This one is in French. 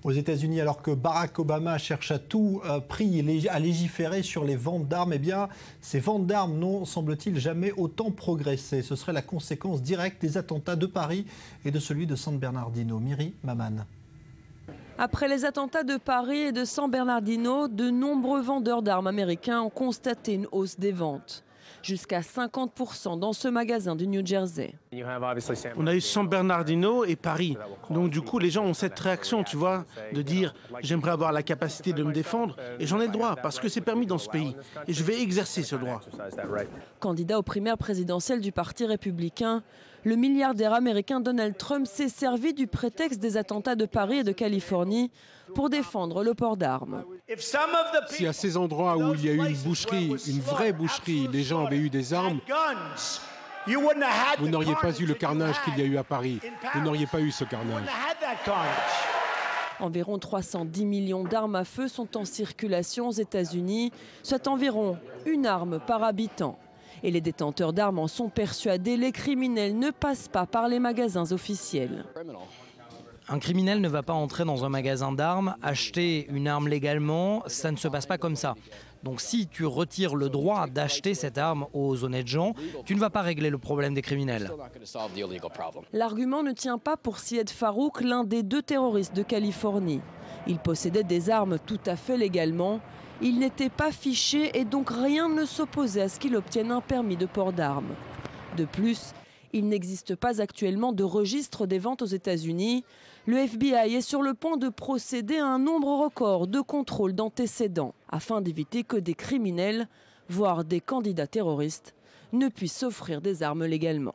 Aux États-Unis, alors que Barack Obama cherche à tout prix à légiférer sur les ventes d'armes, eh bien, ces ventes d'armes n'ont, semble-t-il, jamais autant progressé. Ce serait la conséquence directe des attentats de Paris et de celui de San Bernardino. Myri Maman. Après les attentats de Paris et de San Bernardino, de nombreux vendeurs d'armes américains ont constaté une hausse des ventes. Jusqu'à 50% dans ce magasin du New Jersey. On a eu San Bernardino et Paris. Donc du coup, les gens ont cette réaction, tu vois, de dire « j'aimerais avoir la capacité de me défendre et j'en ai le droit parce que c'est permis dans ce pays et je vais exercer ce droit ». Candidat aux primaires présidentielles du Parti républicain, le milliardaire américain Donald Trump s'est servi du prétexte des attentats de Paris et de Californie pour défendre le port d'armes. Si à ces endroits où il y a eu une boucherie, une vraie boucherie, les gens avaient eu des armes, vous n'auriez pas eu le carnage qu'il y a eu à Paris. Vous n'auriez pas eu ce carnage. Environ 310 millions d'armes à feu sont en circulation aux États-Unis, soit environ une arme par habitant. Et les détenteurs d'armes en sont persuadés, les criminels ne passent pas par les magasins officiels. Un criminel ne va pas entrer dans un magasin d'armes, acheter une arme légalement, ça ne se passe pas comme ça. Donc si tu retires le droit d'acheter cette arme aux honnêtes gens, tu ne vas pas régler le problème des criminels. L'argument ne tient pas pour Syed Farouk, l'un des 2 terroristes de Californie. Il possédait des armes tout à fait légalement. Il n'était pas fiché et donc rien ne s'opposait à ce qu'il obtienne un permis de port d'armes. De plus, il n'existe pas actuellement de registre des ventes aux États-Unis. Le FBI est sur le point de procéder à un nombre record de contrôles d'antécédents afin d'éviter que des criminels, voire des candidats terroristes, ne puissent s'offrir des armes légalement.